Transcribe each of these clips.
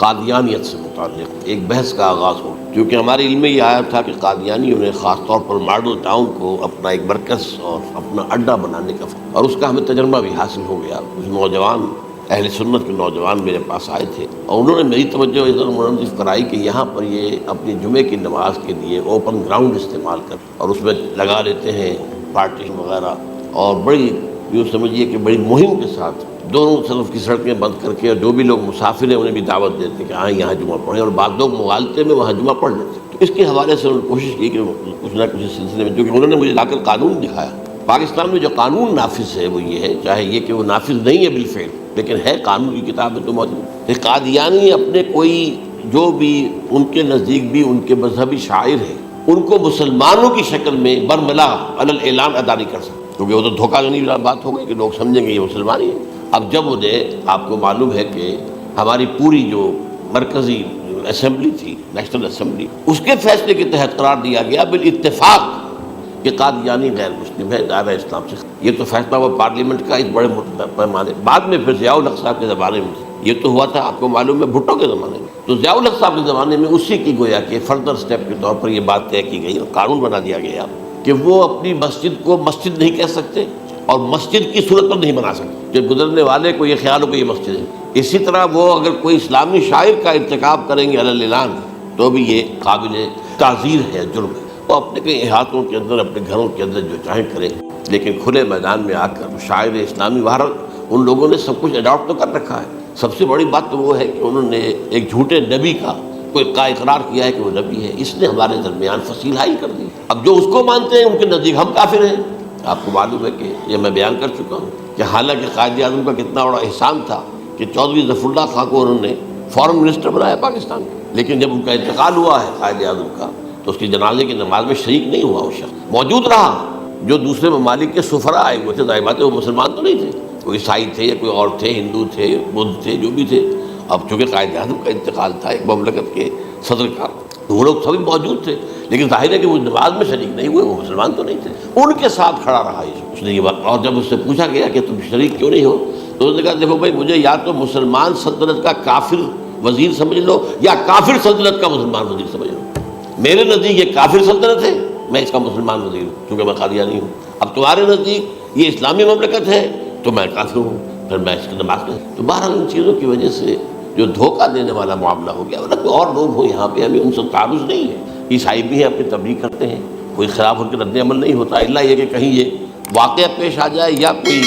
قادیانیت سے متعلق ایک بحث کا آغاز ہو، کیونکہ ہمارے علم میں یہ آیا تھا کہ قادیانیوں نے خاص طور پر ماڈل ٹاؤن کو اپنا ایک مرکز اور اپنا اڈا بنانے کا اور اس کا ہمیں تجربہ بھی حاصل ہو گیا۔ کچھ نوجوان اہل سنت کے نوجوان میرے پاس آئے تھے اور انہوں نے میری توجہ ادھر منصرف کرائی کہ یہاں پر یہ اپنی جمعے کی نماز کے لیے اوپن گراؤنڈ استعمال کرتے اور اس میں لگا لیتے ہیں پارٹیشن وغیرہ، اور بڑی یوں سمجھیے کہ بڑی مہم کے ساتھ دونوں طرف کی سڑکیں بند کر کے، اور جو بھی لوگ مسافر ہیں انہیں بھی دعوت دیتے کہ ہاں یہاں جمعہ پڑھیں، اور بعض لوگ مغالطے میں وہاں جمعہ پڑھ لیتے۔ تو اس کے حوالے سے انہوں نے کوشش کی کہ کچھ نہ کچھ سلسلے میں، جو کہ انہوں نے مجھے لا کر قانون دکھایا۔ پاکستان میں جو قانون نافذ ہے وہ یہ ہے، چاہے یہ کہ وہ نافذ نہیں ہے بالفعل، لیکن ہے قانون کی کتاب میں تو موجود ہے۔ قادیانی اپنے کوئی جو بھی ان کے نزدیک بھی ان کے مذہبی شاعر ہیں، ان کو مسلمانوں کی شکل میں برملا علی الاعلان ادا نہیں کر سکتے، کیونکہ وہ تو دھوکہ دھڑی بات ہو گئی کہ لوگ سمجھیں گے یہ مسلمان ہی ہے۔ اب جب انہیں، آپ کو معلوم ہے کہ ہماری پوری جو مرکزی اسمبلی تھی، نیشنل اسمبلی، اس کے فیصلے کے تحت قرار دیا گیا بالاتفاق کہ قادیانی غیر مسلم ہے، دائرہ اسلام سے۔ یہ تو فیصلہ ہوا پارلیمنٹ کا اس بڑے پیمانے، بعد میں پھر ضیاء الحق صاحب کے زمانے میں یہ تو ہوا تھا، آپ کو معلوم ہے بھٹو کے زمانے میں، تو ضیاء الحق صاحب کے زمانے میں اسی کی گویا کہ فردر سٹیپ کے طور پر یہ بات طے کی گئی اور قانون بنا دیا گیا کہ وہ اپنی مسجد کو مسجد نہیں کہہ سکتے اور مسجد کی صورت پر نہیں بنا سکتے کہ گزرنے والے کو یہ خیال ہو کہ یہ مسجد ہے۔ اسی طرح وہ اگر کوئی اسلامی شاعر کا ارتکاب کریں گے علی الاعلان تو بھی یہ قابل تعزیر ہے، جرم ہے۔ وہ اپنے کئی احاطوں کے اندر، اپنے گھروں کے اندر جو چاہیں کریں، لیکن کھلے میدان میں آ کر شاعر اسلامی باہر ان لوگوں نے سب کچھ اڈاپٹ تو کر رکھا ہے۔ سب سے بڑی بات تو وہ ہے کہ انہوں نے ایک جھوٹے نبی کا اقرار کیا ہے کہ وہ نبی ہے، اس نے ہمارے درمیان فصیل حائل کر دی۔ اب جو اس کو مانتے ہیں ان کے نزدیک ہم کافر ہیں۔ آپ کو معلوم ہے کہ یہ میں بیان کر چکا ہوں کہ حالانکہ قائد اعظم کا کتنا بڑا احسان تھا کہ چودھری ظفر اللہ خان کو انہوں نے فارن منسٹر بنایا پاکستان کا، لیکن جب ان کا انتقال ہوا ہے قائد اعظم کا تو اس کی جنازے کی نماز میں شریک نہیں ہوا، وہ شخص موجود رہا۔ جو دوسرے ممالک کے سفراء آئے ہوئے تھے، ظاہر بات ہے وہ مسلمان تو نہیں تھے، کوئی عیسائی تھے یا کوئی اور تھے، ہندو تھے، بدھ تھے، جو بھی تھے۔ اب چونکہ قائد اعظم کا انتقال تھا ایک مملکت کے صدر کا، تو وہ لوگ سبھی موجود تھے، لیکن ظاہر ہے کہ وہ نماز میں شریک نہیں ہوئے، وہ مسلمان تو نہیں تھے۔ ان کے ساتھ کھڑا رہا اس نے یہ بات، اور جب اس سے پوچھا گیا کہ تم شریک کیوں نہیں ہو تو اس نے کہا دیکھو بھائی، مجھے یا تو مسلمان سلطنت کا کافر وزیر سمجھ لو یا کافر سلطنت کا مسلمان وزیر سمجھ لو۔ میرے نزدیک یہ کافر سلطنت ہے، میں اس کا مسلمان وزیر ہوں کیونکہ میں قادیانی ہوں۔ اب تمہارے نزدیک یہ اسلامی مملکت ہے تو میں کافر ہوں، پھر میں اس کی نماز میں۔ تو بہرحال ان چیزوں کی وجہ سے جو دھوکہ دینے والا معاملہ ہو گیا، ورنہ کوئی اور لوگ ہوں یہاں پہ، ہمیں ان سے تعارض نہیں ہے۔ عیسائی بھی ہیں، اپنی تبلیغ کرتے ہیں، کوئی خلاف ان کے رد عمل نہیں ہوتا، الا یہ کہ کہیں یہ واقعہ پیش آ جائے یا کوئی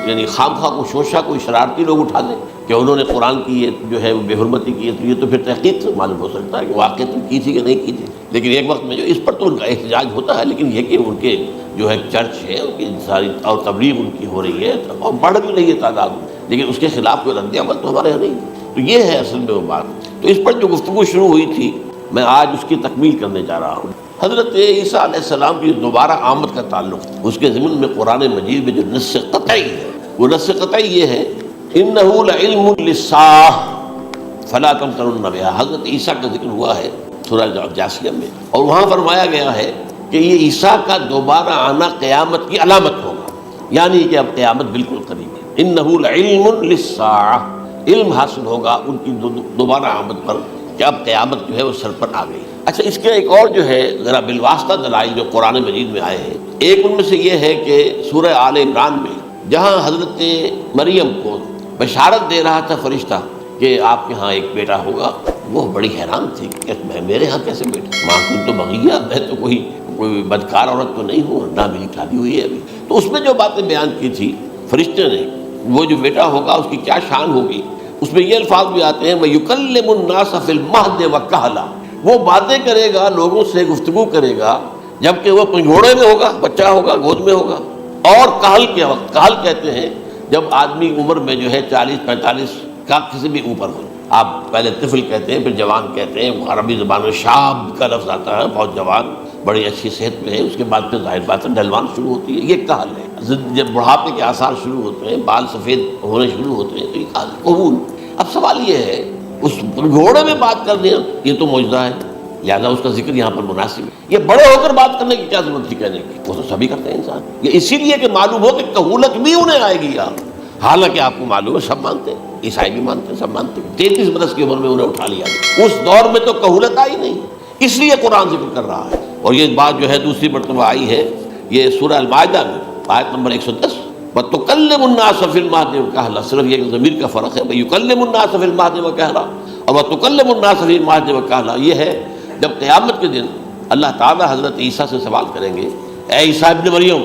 یعنی خام خواہ کو شوشہ کوئی شرارتی لوگ اٹھا دیں کہ انہوں نے قرآن کی یہ جو ہے وہ بے حرمتی کی ہے، تو یہ تو پھر تحقیق سے معلوم ہو سکتا ہے کہ واقعہ تو کی تھی کہ نہیں کی تھی۔ لیکن ایک وقت میں جو اس پر تو ان کا احتجاج ہوتا ہے، لیکن یہ کہ ان کے جو ہے چرچ ہے ان کی ساری اور تبلیغ ان کی ہو رہی ہے اور بڑھ بھی رہی ہے تعداد میں، لیکن اس کے خلاف کوئی رد عمل تو ہمارے یہاں نہیں۔ تو یہ ہے اصل میں وہ بات۔ تو اس پر جو گفتگو شروع ہوئی تھی میں آج اس کی تکمیل کرنے جا رہا ہوں۔ حضرت عیسیٰ علیہ السلام کی دوبارہ آمد کا تعلق، اس کے ضمن میں قرآن مجید میں جو نص قطعی ہے، وہ نص قطعی یہ ہے اِنَّهُ لَعِلْمٌ لِلسَّاعَةِ فَلَا تَمْتَرُنَّ بِهَا۔ حضرت عیسیٰ کا ذکر ہوا ہے سورہ جاسیہ میں، اور وہاں فرمایا گیا ہے کہ یہ عیسیٰ کا دوبارہ آنا قیامت کی علامت ہوگا، یعنی کہ اب قیامت بالکل قریب ہے۔ اِنَّهُ لَعِلْمٌ لِلسَّاعَةِ، علم حاصل ہوگا ان کی دوبارہ آمد پر کہ اب قیامت جو ہے وہ سر پر آ گئی۔ اچھا، اس کے ایک اور جو ہے ذرا بالواسطہ دلائل جو قرآن مجید میں آئے ہیں، ایک ان میں سے یہ ہے کہ سورہ آل عمران میں جہاں حضرت مریم کو بشارت دے رہا تھا فرشتہ کہ آپ کے ہاں ایک بیٹا ہوگا، وہ بڑی حیران تھی کہ میرے ہاں کیسے بیٹا، ماں کن تو بغیہ، میں تو کوئی بدکار عورت تو نہیں ہوں، نہ میری شادی ہوئی ہے ابھی۔ تو اس میں جو باتیں بیان کی تھی فرشتے نے، وہ جو بیٹا ہوگا اس کی کیا شان ہوگی، اس میں یہ الفاظ بھی آتے ہیں وَيُكَلِّمُ النَّاسَ فِي الْمَهْدِ وَكَهْلًا، وہ باتیں کرے گا، لوگوں سے گفتگو کرے گا جبکہ وہ پنگھوڑے میں ہوگا، بچہ ہوگا، گود میں ہوگا، اور کہل کے وقت، کہل کہتے ہیں جب آدمی عمر میں جو ہے 40-45 کا کسی بھی اوپر ہو، آپ پہلے طفل کہتے ہیں، پھر جوان کہتے ہیں، عربی زبان میں شاب کا لفظ آتا ہے، بہت جوان، بڑی اچھی صحت میں ہے، اس کے بعد پھر ظاہر بات ہے ڈھلوان شروع ہوتی ہے، یہ کہل ہے۔ جب بڑھاپے کے آثار شروع ہوتے ہیں، بال سفید ہونے شروع ہوتے ہیں، تو یہ کہل قبول۔ اب سوال یہ ہے اس گھوڑے میں بات کر دیں، یہ تو معجزہ ہے، لہٰذا اس کا ذکر یہاں پر مناسب ہے۔ یہ بڑے ہو کر بات کرنے کی کیا ضرورت تھی کہنے کی، وہ تو سبھی کرتے ہیں انسان، یہ اسی لیے کہ معلوم ہو کہ کہولت بھی انہیں آئے گی یار، حالانکہ آپ کو معلوم ہے سب مانتے ہیں، عیسائی بھی مانتے ہیں، سب مانتے ہیں۔ 33 برس کی عمر میں انہیں اٹھا لیا، اس دور میں تو کہولت آئی نہیں، اس لیے قرآن ذکر کر رہا ہے۔ اور یہ بات جو ہے دوسری مرتبہ آئی ہے یہ سورہ المائدہ میں آیت نمبر 110، وَتُكَلِّمُ النَّاسَ فِي الْمَهْدِ وَكَهْلًا، صرف یہ ضمیر کا فرق ہے، وَيُكَلِّمُ النَّاسَ فِي الْمَهْدِ وَكَهْلًا اور وَتُكَلِّمُ النَّاسَ فِي الْمَهْدِ وَكَهْلًا، یہ ہے جب قیامت کے دن اللہ تعالیٰ حضرت عیسیٰ سے سوال کریں گے، اے عیسیٰ ابن مریم،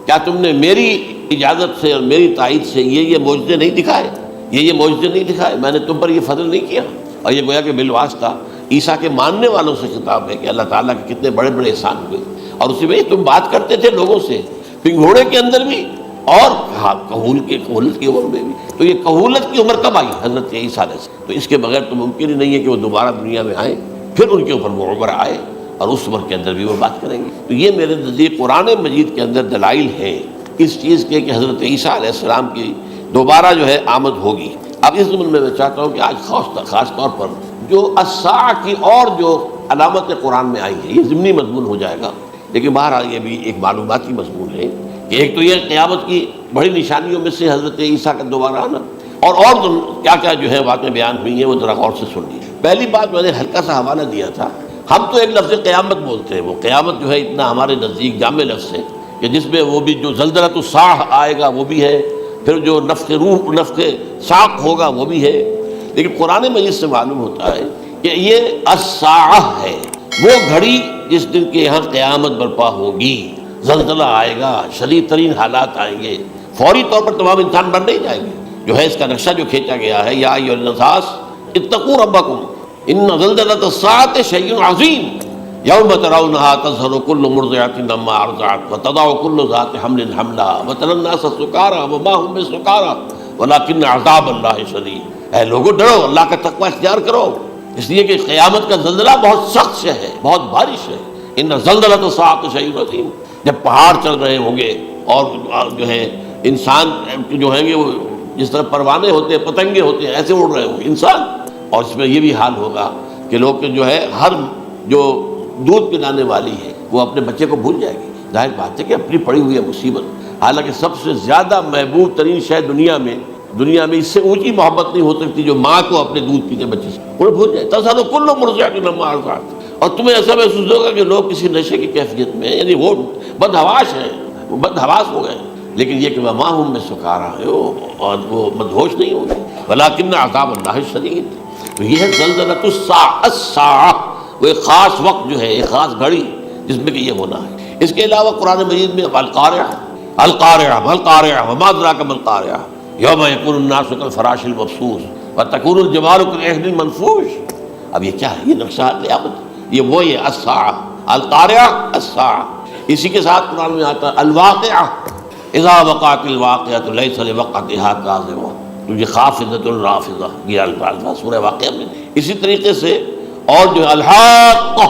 کیا تم نے میری اجازت سے اور میری تائید سے یہ معجزے نہیں دکھائے، یہ معجزے نہیں دکھائے، میں نے تم پر یہ فضل نہیں کیا؟ اور یہ گویا کہ بالواسطہ عیسیٰ کے ماننے والوں سے خطاب ہے کہ اللہ تعالیٰ کے کتنے بڑے بڑے احسان ہوئے، اور اسی میں تم بات کرتے تھے لوگوں سے پنگھوڑے کے اندر بھی اور کہولت کی عمر میں بھی۔ تو یہ کہولت کی عمر کب آئی؟ حضرت عیسیٰ علیہ السلام۔ تو اس کے بغیر تو ممکن ہی نہیں ہے کہ وہ دوبارہ دنیا میں آئیں، پھر ان کے اوپر وہ عمر آئے اور اس عمر کے اندر بھی وہ بات کریں گے۔ تو یہ میرے نزدیک قرآن مجید کے اندر دلائل ہیں اس چیز کے کہ حضرت عیسیٰ علیہ السلام کی دوبارہ جو ہے آمد ہوگی۔ اب اس ضمن میں چاہتا ہوں کہ آج خاص طور پر جو الساعہ کی اور جو علامت قرآن میں آئی ہے، یہ ضمنی مضمون ہو جائے گا، لیکن بہرحال یہ بھی ایک معلوماتی مضمون ہے کہ ایک تو یہ قیامت کی بڑی نشانیوں میں سے حضرت عیسیٰ کا دوبارہ آنا، اور کیا کیا جو ہے واقع بیان ہوئی ہیں وہ ذرا غور سے سن لیجیے۔ پہلی بات میں نے ہلکا سا حوالہ دیا تھا، ہم تو ایک لفظ قیامت بولتے ہیں، وہ قیامت جو ہے اتنا ہمارے نزدیک جامع لفظ ہے کہ جس میں وہ بھی جو زلزلۃ الصاع آئے گا وہ بھی ہے، پھر جو نفخ ساق ہوگا وہ بھی ہے، لیکن قرآن مجید سے معلوم ہوتا ہے کہ یہ الساعہ ہے، وہ گھڑی جس دن کے یہاں قیامت برپا ہوگی، زلزلہ آئے گا، شدید ترین حالات آئیں گے، فوری طور پر تمام انسان بن نہیں جائیں گے۔ جو ہے اس کا نقشہ جو کھینچا گیا ہے، یا ایھا الناس اتقوا ربکم ان زلزلۃ الساعۃ شیء عظیم یوم ترونها تذہل کل مرضعۃ عما ارضعت وتضع کل ذات حمل حملها وتری الناس سکارى وما هم بسکارى ولکن عذاب اللہ شدید۔ اے لوگو ڈرو، اللہ کا تقوی اختیار کرو، اس لیے کہ قیامت کا زلزلہ بہت سخت سے ہے، بہت بارش ہے۔ ان زلزلۃ الساعۃ شیء عظیم، جب پہاڑ چل رہے ہوں گے اور جو ہے انسان جو ہیں گے وہ جس طرح پروانے ہوتے ہیں، پتنگے ہوتے ہیں، ایسے اڑ رہے ہوں گے انسان، اور اس میں یہ بھی حال ہوگا کہ لوگ جو ہے ہر جو دودھ پلانے والی ہے وہ اپنے بچے کو بھول جائے گی۔ ظاہر بات ہے کہ اپنی پڑی ہوئی ہے مصیبت، حالانکہ سب سے زیادہ محبوب ترین شے دنیا میں اس سے اونچی محبت نہیں ہو سکتی جو ماں کو اپنے دودھ پیتے بچے سے وہ بھول جائے۔ تذہل کل مرضعۃ عما ارضعت، اور تمہیں ایسا محسوس ہوگا کہ لوگ کسی نشے کی کیفیت میں، یعنی وہ بدحواس ہیں، وہ بدحواس ہو گئے، لیکن یہ کہ وما هم بسکارى، اور وہ مدہوش نہیں ہوں گے، ولکن عذاب اللہ شدید۔ تو یہ ہے زلزلۃ الساعہ، وہ ایک خاص وقت جو ہے، ایک خاص گھڑی جس میں کہ یہ ہونا ہے۔ اس کے علاوہ قرآن مجید میں القارعہ وما ادراک ما القارعہ یوم یکون الناس کالفراش المبثوث وتکون الجبال کالعہن المنفوش۔ اب یہ کیا ہے؟ یہ نقشہ قیامت، یہ وہی ہے الساعہ، القارعہ الساعہ۔ اسی کے ساتھ قرآن میں آتا ہے الواقعہ، اذا وقعت الواقعۃ لیس لوقعتها کاذبہ، تو یہ خافضۃ رافضہ، یہ الفاظ سورہ واقعہ میں۔ اسی طریقے سے اور جو الحاقہ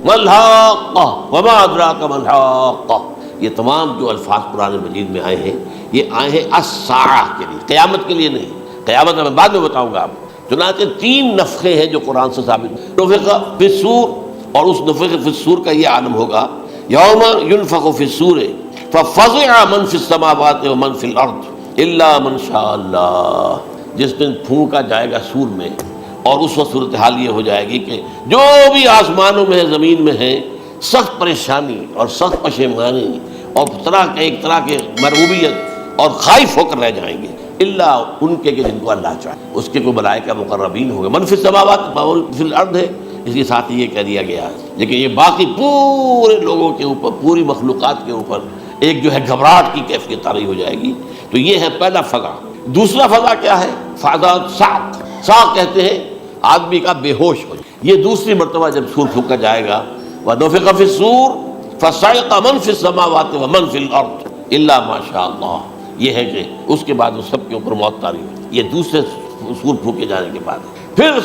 ما الحاقہ وما ادراک ما الحاقہ، یہ تمام جو الفاظ قرآن مجید میں آئے ہیں یہ آئے ہیں الساعہ کے لیے، قیامت کے لیے نہیں۔ قیامت میں بعد میں بتاؤں گا آپ۔ چنانچہ 3 نفخے ہیں جو قرآن سے ثابت، نفخ فی الصور، اور اس نفخ فی الصور کا یہ عالم ہوگا یوم ینفخ فی الصور ففزع من فی السماوات ومن فی الارض الا من شاء اللہ، جس دن پھونکا جائے گا سور میں، اور اس وقت صورتحال یہ ہو جائے گی کہ جو بھی آسمانوں میں ہے، زمین میں ہے، سخت پریشانی اور سخت پشیمانی اور ایک طرح کے مرعوبیت اور خائف ہو کر رہ جائیں گے، اللہ ان کے کہ جن کو اللہ چاہے، اس کے کوئی ملائکہ مقربین ہوں گے۔ من فی السماوات ومن فی الارض ہے، اس کے ساتھ یہ کہہ دیا گیا ہے، لیکن یہ باقی پورے لوگوں کے اوپر، پوری مخلوقات کے اوپر ایک جو ہے گھبراہٹ کی کیفیت طاری ہو جائے گی۔ تو یہ ہے پہلا فضا۔ دوسرا فضا کیا ہے؟ فضا صعق، صعق کہتے ہیں آدمی کا بے ہوش ہو جائے۔ یہ دوسری مرتبہ جب سور پھونکا جائے گا، وَنُفِخَ فِي الصُّورِ فَصَعِقَ مَن فِي السَّمَاوَاتِ وَمَن فِي الْأَرْضِ إِلَّا مَا شَاءَ اللَّهُ، یہ ہے کہ اس کے بعد وہ سب کے اوپر موت طاری ہوئی۔ یہ دوسرے سور پھونکے جانے کے بعد پھر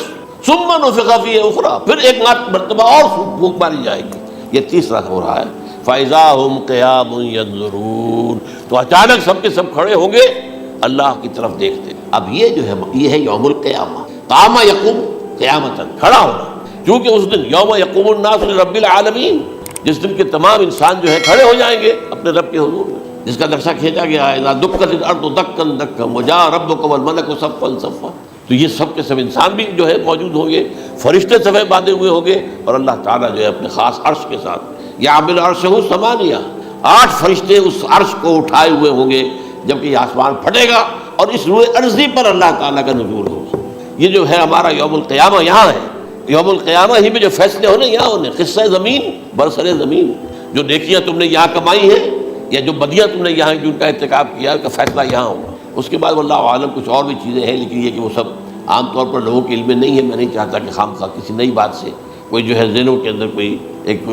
ثُمَّ نُفِخَ فِيهِ أُخْرَى، پھر ایک مرتبہ اور پھونک ماری جائے گی۔ یہ تیسرا ہو رہا ہے۔ فَإِذَا هُمْ قِيَامٌ يَنظُرُونَ، تو اچانک سب کے سب کھڑے ہوں گے اللہ کی طرف دیکھتے۔ اب یہ جو ہے یہ ہے یوم القیامہ، قام یقوم قیامتاً، کھڑا ہونا، کیونکہ اس دن یوم یقوم الناس لرب العالمین، جس دن کے تمام انسان جو ہے کھڑے ہو جائیں گے اپنے رب کے حضور میں۔ جس کا نقشہ کھینچا گیا ہے اذا دکت الارض دکا دکا وجاء ربک والملک صفا صفا. تو یہ سب کے سب انسان بھی جو ہے موجود ہوں گے، فرشتے صفے باندھے ہوئے ہوں گے، اور اللہ تعالیٰ جو ہے اپنے خاص عرش کے ساتھ یحمل عرشہ ثمانیہ، 8 فرشتے اس عرش کو اٹھائے ہوئے ہوں گے جبکہ یہ آسمان پھٹے گا اور اس روئے ارضی پر اللہ تعالیٰ کا نزول ہوگا. یہ جو ہے ہمارا یوم القیامہ یہاں ہے. یوم القیامہ ہی میں جو فیصلے ہونے یہاں ہونے، قصہ زمین برسر زمین. جو نیکیاں تم نے یہاں کمائی ہیں یا جو بدیاں تم نے یہاں جن کا ارتکاب کیا کا فیصلہ یہاں ہوگا. اس کے بعد واللہ عالم کچھ اور بھی چیزیں ہیں، لیکن یہ کہ وہ سب عام طور پر لوگوں کے علم میں نہیں ہے. میں نہیں چاہتا کہ خام خواہ کسی نئی بات سے کوئی جو ہے ذہنوں کے اندر کوئی ایک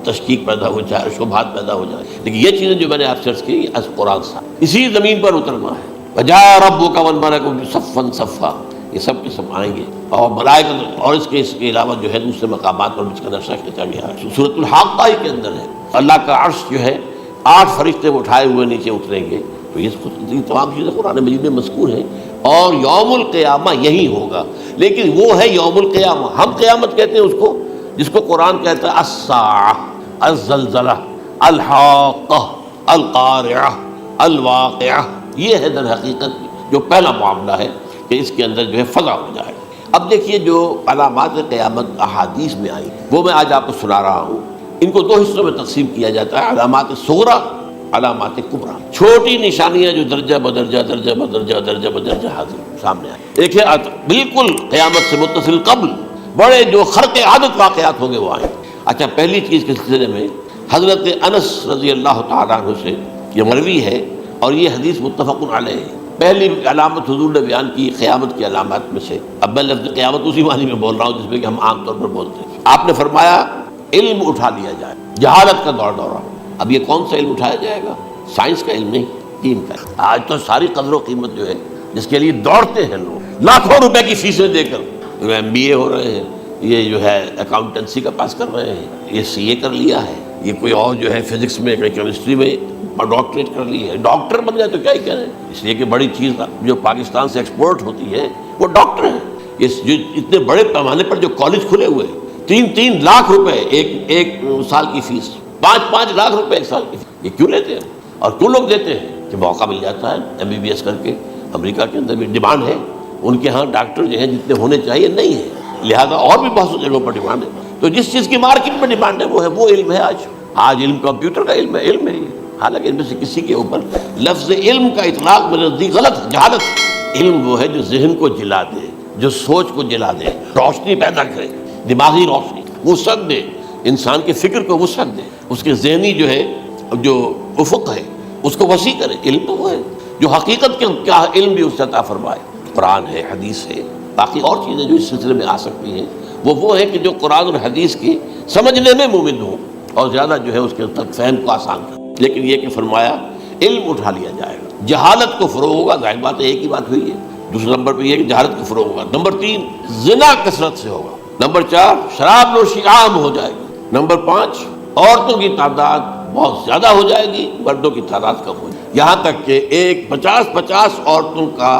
تشکیک پیدا ہو جائے، شبہات پیدا ہو جائے. لیکن یہ چیزیں جو میں نے آپ سرچ کی از قرآن سے اسی زمین پر اترنا ہے. وجاء ربک والملک صفا صفا، یہ سب کے سب آئیں گے، اور ملائکہ، اور اس کے علاوہ جو ہے دوسرے مقامات پر جس کا نقشہ کھینچا گیا ہے سورۃ الحاقہ کے اندر ہے. اللہ کا عرش جو ہے 8 فرشتے اٹھائے ہوئے نیچے اتریں گے. تو یہ تمام چیزیں قرآن مجید میں مذکور ہیں، اور یوم القیامہ یہی ہوگا. لیکن وہ ہے یوم القیامہ، ہم قیامت کہتے ہیں اس کو جس کو قرآن کہتا ہے الساعہ، الزلزلہ، الحاقہ، القارعہ، الواقعہ. یہ ہے در حقیقت جو پہلا معاملہ ہے کہ اس کے اندر جو ہے فضا ہو جائے. اب دیکھیے جو علامات قیامت احادیث میں آئی وہ میں آج آپ کو سنا رہا ہوں. ان کو 2 حصوں میں تقسیم کیا جاتا ہے، علامات صغریٰ، علامات کبریٰ. چھوٹی نشانیاں جو درجہ بدرجہ درجہ بدرجہ درجہ بدرجہ حاضر سامنے آئے. ایک ہے بالکل قیامت سے متصل قبل بڑے جو خرق عادت واقعات ہوں گے وہ آئیں. اچھا، پہلی چیز کے سلسلے میں حضرت انس رضی اللہ تعالیٰ عنہ سے یہ مروی ہے اور یہ حدیث متفق علیہ ہے. پہلی علامت حضور نے بیان کی قیامت کی علامات میں سے. اب میں لفظ قیامت اسی معنی میں بول رہا ہوں جس میں کہ ہم عام طور پر بولتے ہیں. آپ نے فرمایا علم اٹھا لیا جائے، جہالت کا دورہ. اب یہ کون سا علم اٹھایا جائے گا؟ سائنس کا علم نہیں، دین کا. آج تو ساری قدر و قیمت جو ہے جس کے لیے دوڑتے ہیں لوگ، لاکھوں روپے کی فیسیں دے کر MBA ہو رہے ہیں، یہ جو ہے اکاؤنٹنسی کا پاس کر رہے ہیں، یہ CA کر لیا ہے، یہ کوئی اور جو ہے فزکس میں کیمسٹری میں ڈاکٹریٹ کر لی ہے. ڈاکٹر بن جائے تو کیا ہی کہیں، اس لیے کہ بڑی چیز جو پاکستان سے ایکسپورٹ ہوتی ہے وہ ڈاکٹر ہیں. جو اتنے بڑے پیمانے پر جو کالج کھلے ہوئے 3 لاکھ روپے ایک سال کی فیس، 5 لاکھ روپے ایک سال کی فیس. یہ کیوں لیتے ہیں اور کیوں لوگ دیتے ہیں؟ کہ موقع مل جاتا ہے. MBBS کر کے امریکہ کے اندر بھی ڈیمانڈ ہے، ان کے ہاں ڈاکٹر جو ہیں جتنے ہونے چاہیے نہیں ہے، لہذا اور بھی بہت سی جگہوں پر ڈیمانڈ ہے. تو جس چیز کی مارکیٹ میں ڈیمانڈ ہے وہ علم ہے. آج علم کمپیوٹر کا علم ہے. حالانکہ ان میں سے کسی کے اوپر لفظ علم کا اطلاق میرے نزدیک غلط ہے، جہالت. علم وہ ہے جو ذہن کو جلا دے، جو سوچ کو جلا دے، روشنی پیدا کرے، دماغی روشنی، وسعت دے، انسان کے فکر کو وسعت دے، اس کے ذہنی جو ہے جو افق ہے اس کو وسیع کرے. علم تو وہ ہے جو حقیقت کے کیا علم بھی اس سے عطا فرمائے. قرآن ہے، حدیث ہے، باقی اور چیزیں جو اس سلسلے میں آ سکتی ہیں وہ ہے کہ جو قرآن اور حدیث کی سمجھنے میں مومن ہوں اور زیادہ جو ہے اس کے تک فہم کو آسان کرے. لیکن یہ کہ فرمایا علم اٹھا لیا جائے گا، جہالت کو فروغ ہوگا. ظاہر بات ہے ایک ہی بات ہوئی ہے. دوسرے نمبر پہ یہ کہ جہالت کو فروغ ہوگا. نمبر 3 زنا کثرت سے ہوگا. نمبر 4 شراب نوشی عام ہو جائے گی. نمبر 5 عورتوں کی تعداد بہت زیادہ ہو جائے گی، مردوں کی تعداد کم ہو جائے گی. یہاں تک کہ 50 عورتوں کا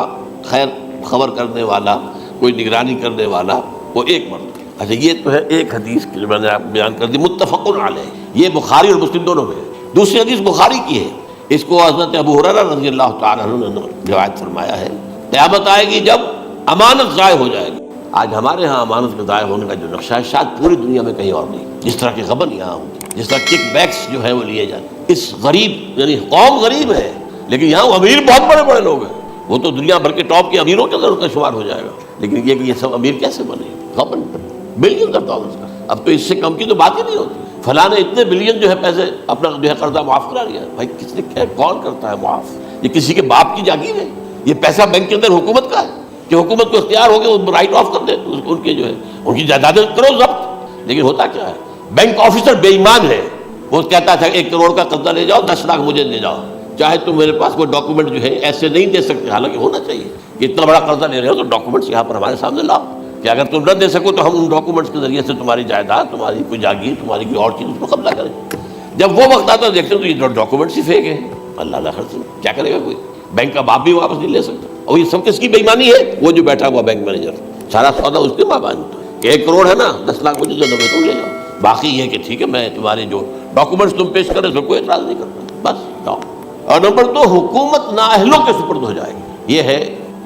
خیر خبر کرنے والا، کوئی نگرانی کرنے والا، وہ ایک مرد. اچھا، یہ تو ہے ایک حدیث جو میں نے آپ بیان کر دی متفق علیہ. یہ بخاری اور مسلم دونوں میں ہے. دوسری حدیث بخاری کی ہے، اس کو حضرت ابو ہریرہ رضی اللہ تعالیٰ عنہ نے روایت فرمایا ہے. قیامت آئے گی جب امانت ضائع ہو جائے گی. آج ہمارے ہاں امانت کے ضائع ہونے کا جو نقشہ ہے شاید پوری دنیا میں کہیں اور نہیں. جس طرح کے غبن یہاں ہوں، جس طرح کک بیکس جو ہے وہ لیے جاتے. اس غریب یعنی قوم غریب ہے لیکن یہاں وہ امیر بہت بڑے بڑے لوگ ہیں. وہ تو دنیا بھر کے ٹاپ کے امیروں کے اندر ان کا شمار ہو جائے گا. لیکن یہ کہ یہ سب امیر کیسے بنے؟ غبن بلین $. اب تو اس سے کم کی تو بات ہی نہیں ہوتی. فلاں نے اتنے بلین جو ہے پیسے اپنا جو ہے قرضہ معاف کرا لیا. بھائی کس نے کیا، کون کرتا ہے معاف؟ یہ کسی کے باپ کی جاگیر ہے. یہ پیسہ بینک کے اندر حکومت کا ہے کہ حکومت کو اختیار ہو گیا رائٹ آف کر دے ان کے جو ہے ان کی جائیدادیں کرو ضبط. لیکن ہوتا کیا ہے، بینک آفیسر بے ایمان ہے. وہ کہتا تھا 1 کروڑ کا قرضہ لے جاؤ، 10 لاکھ مجھے دے جاؤ، چاہے تم میرے پاس کوئی ڈاکومنٹ جو ہے ایسے نہیں دے سکتے. حالانکہ ہونا چاہیے کہ اتنا بڑا قرضہ لے رہے ہو تو ڈاکومنٹس یہاں پر ہمارے سامنے لاؤ کہ اگر تم نہ دے سکو تو ہم ان ڈاکومنٹس کے ذریعے سے تمہاری جائیداد، تمہاری کوئی جاگیر، تمہاری کوئی اور چیز اس کو قبضہ کریں. جب وہ وقت آتا ہے دیکھتے تو یہ ڈاکومنٹس ہی فیک ہیں. اللہ خرچ کیا کرے گا کوئی؟ بینک کا باپ بھی واپس نہیں لے سکتا. اور یہ سب کس کی بے ایمانی ہے؟ وہ جو بیٹھا ہوا بینک مینیجر، سارا سودا اس کے مابین کہ 1 کروڑ ہے نا، 10 لاکھ مجھے دے دو، تم لے جاؤ. باقی یہ کہ ٹھیک ہے میں تمہارے جو ڈاکومنٹس تم پیش کرے تو کوئی اعتراض نہیں کرتا، بس جاؤ. اور نمبر 2 حکومت نااہلوں کے سپرد ہو جائے گی۔ یہ ہے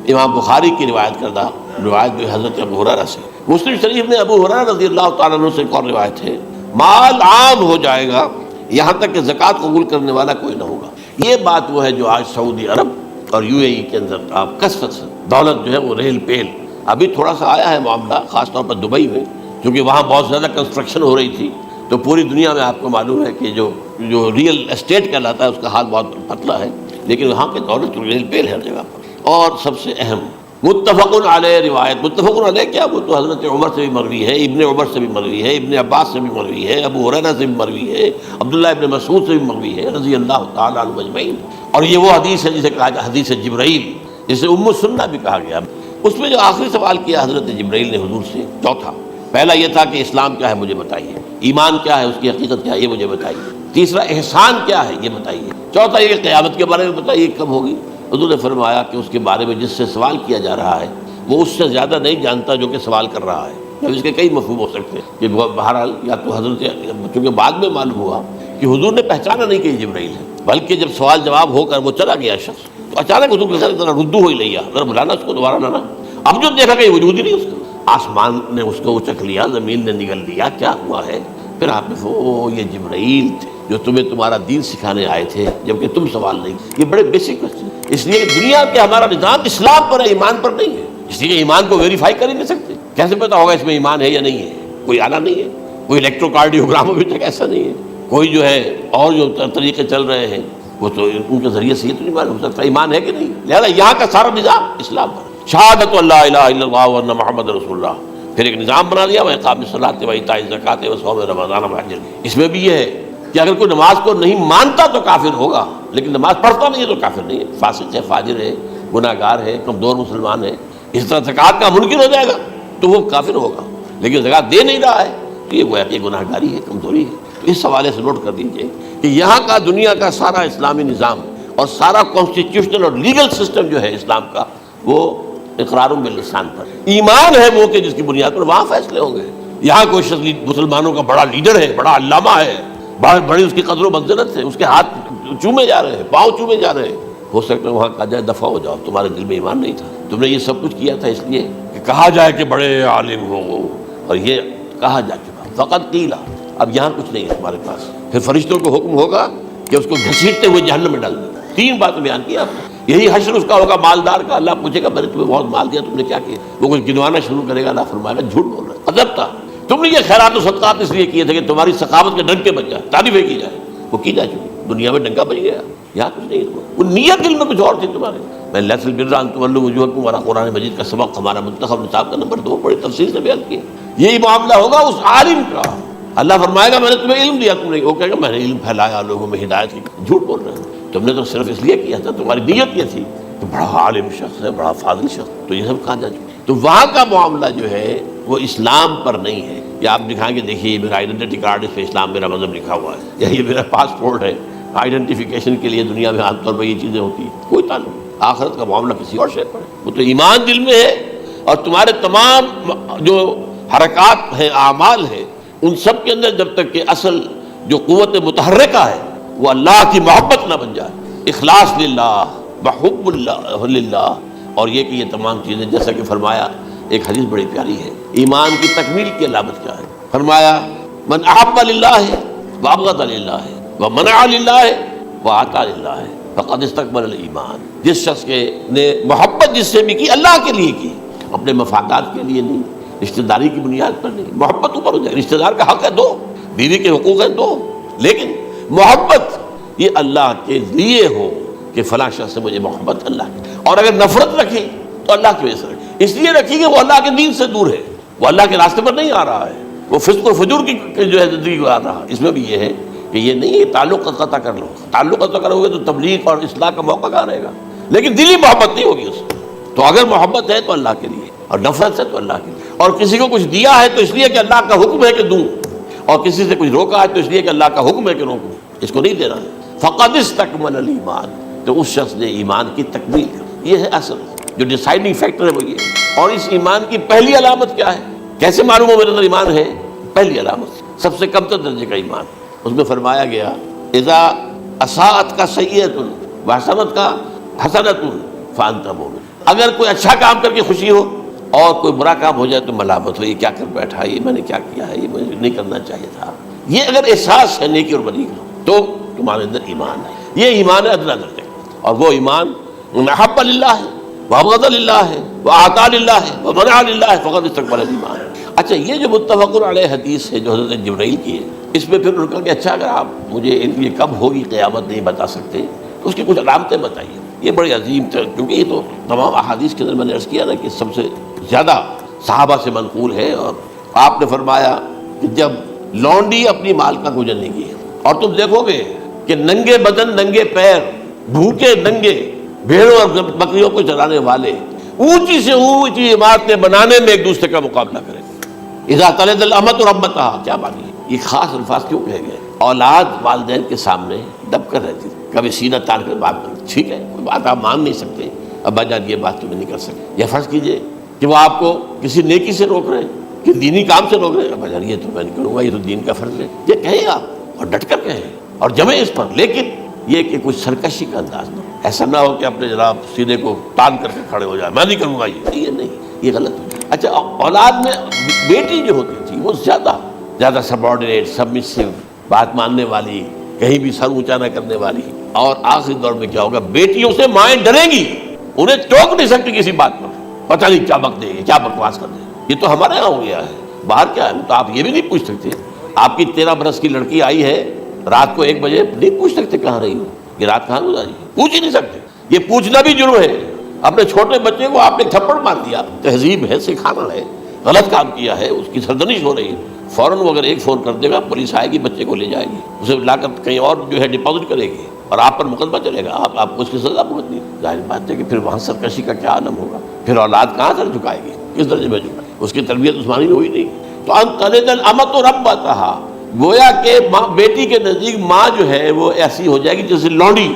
امام بخاری کی روایت کردہ روایت جو حضرت ابو ہریرہ سے۔ مسلم شریف میں ابو ہریرہ رضی اللہ تعالیٰ عنہ سے ایک اور روایت ہے، مال عام ہو جائے گا یہاں تک کہ زکوٰۃ قبول کرنے والا کوئی نہ ہوگا۔ یہ بات وہ ہے جو آج سعودی عرب اور UAE کے اندر آپ کثرت سے دولت جو ہے وہ ریل پیل، ابھی تھوڑا سا آیا ہے معاملہ خاص طور پر دبئی میں، کیونکہ وہاں بہت زیادہ کنسٹرکشن ہو رہی تھی، تو پوری دنیا میں آپ کو معلوم ہے کہ جو ریئل اسٹیٹ کہلاتا ہے اس کا حال بہت پتلا ہے، لیکن وہاں کے دولت ریل پیل ہر جگہ پر۔ اور سب سے اہم متفق علیہ روایت، متفق علیہ کیا، وہ تو حضرت عمر سے بھی مروی ہے، ابن عمر سے بھی مروی ہے، ابن عباس سے بھی مروی ہے، ابو ہریرہ سے بھی مروی ہے، عبداللہ ابن مسعود سے بھی مروی ہے رضی اللہ تعالیٰ عنہ اجمعین۔ اور یہ وہ حدیث ہے جسے کہا جاتا حدیث جبرائیل، جسے ام السنہ بھی کہا گیا۔ اس میں جو آخری سوال کیا حضرت جبرائیل نے حضور سے، چوتھا، پہلا یہ تھا کہ اسلام کیا ہے مجھے بتائیے، ایمان کیا ہے، اس کی حقیقت کیا ہے یہ مجھے بتائیے، تیسرا احسان کیا ہے یہ بتائیے، چوتھا یہ قیامت کے بارے میں بتائیے کب ہوگی۔ حضور نے فرمایا کہ اس کے بارے میں جس سے سوال کیا جا رہا ہے وہ اس سے زیادہ نہیں جانتا جو کہ سوال کر رہا ہے۔ اب اس کے کئی مفہوم ہو سکتے ہیں کہ بہرحال یا تو حضرت، چونکہ بعد میں معلوم ہوا کہ حضور نے پہچانا نہیں کہ یہ جبرائیل ہے، بلکہ جب سوال جواب ہو کر وہ چلا گیا شخص تو اچانک حضور کے ساتھ ذرا ردو ہو ہی لیا، ذرا بلانا اس کو دوبارہ لانا۔ اب جو دیکھا کہ وجود ہی نہیں اس کا، آسمان نے اس کو اچک لیا، زمین نے نگل لیا، کیا ہوا ہے؟ پھر آپ نے یہ جبرائیل تھے جو تمہیں تمہارا دین سکھانے آئے تھے جبکہ تم سوال نہیں۔ یہ بڑے بیسک کوسچن، اس لیے کہ دنیا کے ہمارا نظام اسلام پر ہے، ایمان پر نہیں ہے، اس لیے ایمان کو ویریفائی کر ہی نہیں سکتے۔ کیسے پتا ہوگا اس میں ایمان ہے یا نہیں ہے؟ کوئی آلہ نہیں ہے، کوئی الیکٹروکارڈیوگرام ابھی تک ایسا نہیں ہے، کوئی جو ہے اور جو طریقے چل رہے ہیں وہ تو ان کے ذریعے سے یہ تو نہیں معلوم ہو سکتا ایمان ہے کہ نہیں۔ لہٰذا یہاں کا سارا نظام اسلام پر، شہادت اللہ الہ الا اللہ وان محمد رسول اللہ، پھر ایک نظام بنا دیا، وإقام الصلاۃ وإیتاء الزکوٰۃ وصوم رمضان وحج۔ اس میں بھی یہ ہے کہ اگر کوئی نماز کو نہیں مانتا تو کافر ہوگا، لیکن نماز پڑھتا نہیں ہے تو کافر نہیں ہے، فاسق ہے، فاجر ہے، گناہ گار ہے، کمزور مسلمان ہے۔ اس طرح زکوٰۃ کا منکر ہو جائے گا تو وہ کافر ہوگا، لیکن زکوٰۃ دے نہیں رہا ہے تو یہ گویا کہ گناہ گاری ہے، کمزوری ہے۔ تو اس حوالے سے نوٹ کر دیجئے کہ یہاں کا دنیا کا سارا اسلامی نظام اور سارا کانسٹیٹیوشنل اور لیگل سسٹم جو ہے اسلام کا وہ اقرار باللسان پر، ایمان ہے وہ کہ جس کی بنیاد پر وہاں فیصلے ہوں گے۔ یہاں کوئی شخص مسلمانوں کا بڑا لیڈر ہے، بڑا علامہ ہے، بڑی اس کی قدر و منزلت ہے، اس کے ہاتھ چومے جا رہے ہیں، پاؤں چومے جا رہے ہیں، ہو سکتا ہے وہاں کہا جائے دفع ہو جاؤ، تمہارے دل میں ایمان نہیں تھا، تم نے یہ سب کچھ کیا تھا اس لیے کہ کہا جائے کہ بڑے عالم ہو، اور یہ کہا جا چکا فقط قیلا، اب یہاں کچھ نہیں ہے تمہارے پاس۔ پھر فرشتوں کو حکم ہوگا کہ اس کو گھسیٹتے ہوئے جہنم میں ڈال دیں۔ 3 باتیں بیان کی آپ نے، یہی حشر اس کا ہوگا مالدار کا، اللہ پوچھے گا میں نے تمہیں بہت مال دیا، تم نے کیا کیا؟ وہ کچھ گنوانا شروع کرے گا، اللہ فرمائے گا جھوٹ بول رہا ہے، عجب تھا، تم نے یہ خیرات و صدقات اس لیے کیے تھے کہ تمہاری سخاوت کے ڈنکے بج جائے، تعریفیں کی جائے، وہ کی جا چکی، دنیا میں ڈنکا بج گیا، یہاں کچھ نہیں ہے، وہ نیت دل میں کچھ اور تھی تمہارے۔ میں لیس البر ان تولوا وجوہکم والا قرآن مجید کا سبق ہمارا منتخب نصاب کا نمبر 2 بڑی تفصیل سے بیان کیا۔ یہی معاملہ ہوگا اس عالم کا، اللہ فرمائے گا میں نے تمہیں علم دیا، تم نے، وہ کہے گا میں نے علم پھیلایا لوگوں میں ہدایت کی، جھوٹ بول رہے ہیں، تم نے تو صرف اس لیے کیا تھا، تمہاری نیت یہ تھی کہ بڑا عالم شخص ہے، بڑا فاضل شخص، تو یہ سب کہا جا چکا۔ تو وہاں کا معاملہ جو ہے وہ اسلام پر نہیں ہے۔ یا آپ دکھائیں گے دیکھیے یہ میرا آئیڈینٹی کارڈ، اس پہ اسلام میرا مذہب لکھا ہوا ہے، یا یہ میرا پاسپورٹ ہے، آئیڈینٹیفیکیشن کے لیے دنیا میں عام طور پر یہ چیزیں ہوتی ہیں، کوئی تعلق نہیں۔ آخرت کا معاملہ کسی اور شے پر ہے، وہ تو ایمان دل میں ہے، اور تمہارے تمام جو حرکات ہیں، اعمال ہیں، ان سب کے اندر جب تک کہ اصل جو قوت متحرکہ ہے وہ اللہ کی محبت نہ بن جائے، اخلاص للہ، محب اللہ للہ، اور یہ کہ یہ تمام چیزیں جیسا کہ فرمایا، ایک حدیث بڑی پیاری ہے، ایمان کی تکمیل کی علامت کیا ہے؟ فرمایا من احب للہ وابغض للہ ومنع للہ واعطى للہ فقد استکمل الایمان۔ جس شخص کے نے محبت جس سے بھی کی اللہ کے لیے کی، اپنے مفادات کے لیے نہیں، رشتہ داری کی بنیاد پر نہیں، محبت اوپر ہو جائے، رشتہ دار کا حق ہے دو، بیوی کے حقوق ہیں دو، لیکن محبت یہ اللہ کے لیے ہو کہ فلاں شخص سے مجھے محبت اللہ کی، اور اگر نفرت رکھی تو اللہ کی وجہ سے رکھی، اس لیے رکھی کہ وہ اللہ کے دین سے دور ہے، وہ اللہ کے راستے پر نہیں آ رہا ہے، وہ فسق و فجور کی جو ہے زندگی کو آ رہا ہے۔ اس میں بھی یہ ہے کہ یہ نہیں ہے تعلق قطع کر لو، تعلق قطع کرو گے تو تبلیغ اور اصلاح کا موقع کہاں رہے گا، لیکن دلی محبت نہیں ہوگی اس میں۔ تو اگر محبت ہے تو اللہ کے لیے، اور نفرت ہے تو اللہ کے لیے، اور کسی کو کچھ دیا ہے تو اس لیے کہ اللہ کا حکم ہے کہ دوں، اور کسی سے کچھ روکا ہے تو اس لیے کہ اللہ کا حکم ہے کہ روکوں، اس کو نہیں دینا ہے۔ فقد استکمل الایمان، تو اس شخص نے ایمان کی تکمیل کی۔ یہ ہے اصل جو ڈیسائیڈنگ فیکٹر ہے وہ یہ۔ اور اس ایمان کی پہلی علامت کیا ہے؟ کیسے معلوم ہو میرے اندر ایمان ہے؟ پہلی علامت سب سے کم تر درجے کا ایمان، اس میں فرمایا گیا اذا اساءت کا سیئۃ وحسنت کا حسنت فانت مومن. اگر کوئی اچھا کام کر کے خوشی ہو اور کوئی برا کام ہو جائے تو ملامت ہو، یہ کیا کر بیٹھا، یہ میں نے کیا کیا ہے، یہ مجھے نہیں کرنا چاہیے تھا. یہ اگر احساس ہے نیکی اور بدی کا تو تمہارے اندر ایمان ہے. یہ ایمان ہے ادنا درجے کا، اور وہ ایمان محب للہ ہے، وابغض للہ ہے، واعطى للہ ہے، ومنع للہ ہے، فقد استقبل الایمان. اچھا، یہ جو متفق علیہ حدیث ہے جو حضرت جبرائیل کی ہے، اس میں پھر انہوں نے کہا کہ اچھا اگر آپ مجھے یہ کب ہوگی قیامت نہیں بتا سکتے تو اس کی کچھ علامتیں بتائیے. یہ بڑی عظیم تھے، کیونکہ یہ تو تمام احادیث کے اندر میں نے عرض کیا نا کہ سب سے زیادہ صحابہ سے منقول ہے. اور آپ نے فرمایا کہ جب لونڈی اپنی مالکہ کو جلنے گی اور تم دیکھو گے کہ ننگے بدن ننگے پیر بھوکے ننگے بھیڑوں اور بکریوں کو چلانے والے اونچی سے اونچی عمارتیں بنانے میں ایک دوسرے کا مقابلہ کریں. اذا طلعت الامۃ ربتها، کیا بات ہے، یہ خاص الفاظ کیوں کہے گئے؟ اولاد والدین کے سامنے دب کر رہتی تھی، کبھی سینہ تان کر بات کرتی. ٹھیک ہے، کوئی بات آپ مان نہیں سکتے، ابا جان یہ بات تمہیں نہیں کر سکتے. یا فرض کیجئے کہ وہ آپ کو کسی نیکی سے روک رہے ہیں، کہ دینی کام سے روک رہے ہیں، ابا جان یہ تو میں نہیں کروں گا، یہ تو دین کا فرض ہے. یہ کہیں آپ اور ڈٹ کر کہیں اور جمیں اس پر، لیکن یہ کہ کچھ سرکشی کا انداز نہ ہو. ایسا نہ ہو کہ اپنے جناب سیدھے کو تان کر کے کھڑے ہو جائے، میں نہیں کروں گا، یہ نہیں، یہ غلط ہے. اچھا، اولاد میں بیٹی جو ہوتی تھی وہ زیادہ سبارڈینیٹ، سبمسو، بات ماننے والی، کہیں بھی سر اونچا نہ کرنے والی. اور آخری دور میں کیا ہوگا، بیٹیوں سے مائیں ڈریں گی، انہیں ٹوک نہیں سکتی کسی بات پر، پتہ نہیں کیا بک دے گی، کیا بکواس کر دے گی. یہ تو ہمارے یہاں ہو گیا ہے. باہر کیا ہے تو آپ یہ بھی نہیں پوچھ سکتے. آپ کی 13 برس کی لڑکی آئی ہے رات کو 1 بجے، نہیں پوچھ سکتے کہاں رہی ہو، یہ رات کہاں گزاری، پوچھ ہی نہیں سکتے. یہ پوچھنا بھی جرم ہے. اپنے چھوٹے بچے کو آپ نے تھپڑ مار دیا، تہذیب ہے، سکھانا ہے، غلط کام کیا ہے، اس کی سرزنش ہو رہی ہے، فوراً وہ اگر ایک فون کر دے گا پولیس آئے گی، بچے کو لے جائے گی، اسے لا کر کہیں اور جو ہے ڈپازٹ کرے گی اور آپ پر مقدمہ چلے گا، آپ کو اس کی سزا بھگتنی. ظاہر بات ہے کہ پھر وہاں سرکشی کا کیا عالم ہوگا، پھر اولاد کہاں سر جھکائے گی، کس درجے میں جھکائے گی، اس کی تربیت عثمانی میں ہوئی نہیں. تو ان تلد الامۃ ربتہا، گویا کہ بیٹی کے نزدیک ماں جو ہے وہ ایسی ہو جائے گی جیسے لونڈی.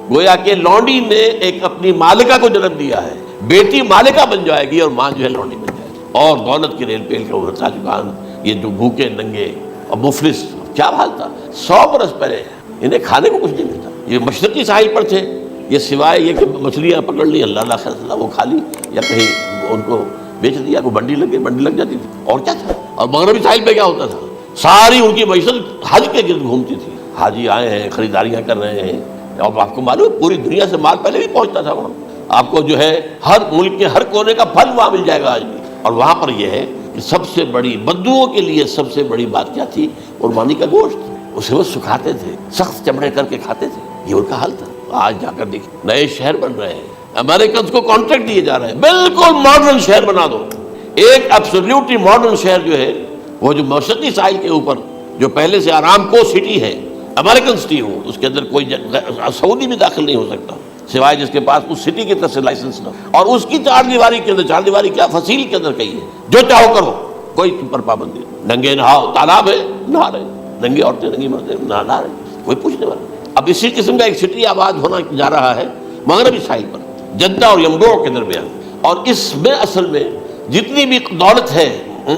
گویا کہ لونڈی نے ایک اپنی مالکہ کو جنم دیا ہے، بیٹی مالکہ بن جائے گی اور ماں جو ہے لونڈی بن جائے گی. اور دولت کی ریل پیل کا ابھرتا چکان، یہ جو بھوکے ننگے اور مفلس، کیا حال تھا 100 برس پہلے، انہیں کھانے کو کچھ نہیں ملتا. یہ مشرقی ساحل پر تھے، یہ سوائے یہ کہ مچھلیاں پکڑ لی، اللہ خیر اللہ وہ کھا لی، یا کہیں ان کو بیچ دیا، کو منڈی لگ جاتی تھی، اور کیا تھا. اور مغربی ساحل پہ کیا ہوتا تھا، ساری ان کی معیشت حج کے گرد گھومتی تھی. حاجی آئے ہیں، خریداریاں کر رہے ہیں، اور آپ کو معلوم ہے پوری دنیا سے مال پہلے بھی پہنچتا تھا وہاں. آپ کو جو ہے ہر ملک کے ہر کونے کا پھل وہاں مل جائے گا آج بھی. اور وہاں پر یہ ہے کہ سب سے بڑی بدوؤں کے لیے سب سے بڑی بات کیا تھی، قربانی کا گوشت. اسے وہ سکھاتے تھے، سخت چمڑے کر کے کھاتے تھے، یہ ان کا حل تھا. آج جا کر دیکھیں نئے شہر بن رہے ہیں، امریکنز کو کانٹریکٹ دیے جا رہے ہیں، بالکل ماڈرن شہر بنا دو. ایک ایبسلیوٹلی ماڈرن شہر جو ہے وہ جو مشرقی ساحل کے اوپر جو پہلے سے آرام کو سٹی ہے، امریکن سٹی ہو، اس کے اندر کوئی سعودی بھی داخل نہیں ہو سکتا سوائے جس کے پاس اس سٹی کی طرف سے لائسنس نہ. اور اس کی 4 دیواری کے اندر، 4 دیواری کیا فصیل کے اندر کہی ہے، جو چاہو کرو، کوئی تم پر پابندی نہیں. ننگے نہاؤ، تالاب ہے نہا رہے، ننگی عورتیں ننگی مردیں نہا رہے، کوئی پوچھنے والا. اب اسی قسم کا ایک سٹی آباد ہونا جا رہا ہے مغربی ساحل پر، جدہ اور ینبوع کے درمیان. اور اس میں اصل میں جتنی بھی دولت ہے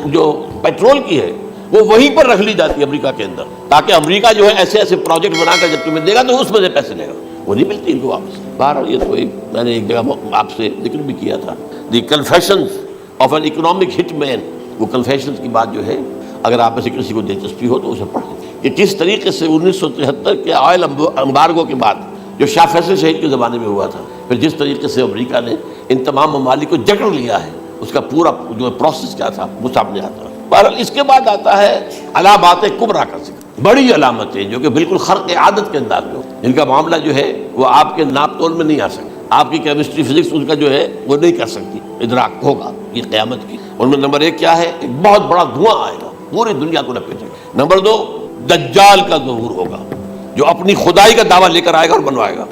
جو پیٹرول کی ہے وہ وہیں پر رکھ لی جاتی ہے امریکہ کے اندر، تاکہ امریکہ جو ہے ایسے ایسے پروجیکٹ بنا کر جب تمہیں دے گا تو اس میں سے پیسے لے گا، وہ نہیں ملتی ان کو واپس. بہرحال یہ تو میں نے ایک جگہ آپ سے ذکر بھی کیا تھا، دی کنفیشنز آف این اکنامک ہٹ مین. وہ کنفیشنز کی بات جو ہے اگر آپ میں سے کسی کو دلچسپی ہو تو اسے پڑھیں کہ کس طریقے سے 1973 کے آئل امبارگو کے بعد جو شاہ فیصل شہید کے زمانے میں ہوا تھا، پھر جس طریقے سے امریکہ نے ان تمام ممالک کو جکڑ لیا ہے، اس کا پورا جو پروسیس کیا تھا وہ سامنے آتا ہے. بہرحال اس کے بعد آتا ہے علامات کبریٰ کا ذکر، بڑی علامتیں جو کہ بالکل خرق عادت کے انداز میں، جن کا معاملہ جو ہے وہ آپ کے ناپ تول میں نہیں آ سکتا، آپ کی کیمسٹری فزکس ان کا جو ہے وہ نہیں کر سکتی، ادراک ہوگا یہ قیامت کی. ان میں نمبر 1 کیا ہے، ایک بہت بڑا دھواں آئے گا، پوری دنیا کو لپیٹے گا. نمبر 2 دجال کا ظہور ہوگا، جو اپنی خدائی کا دعویٰ لے کر آئے گا اور بنوائے گا.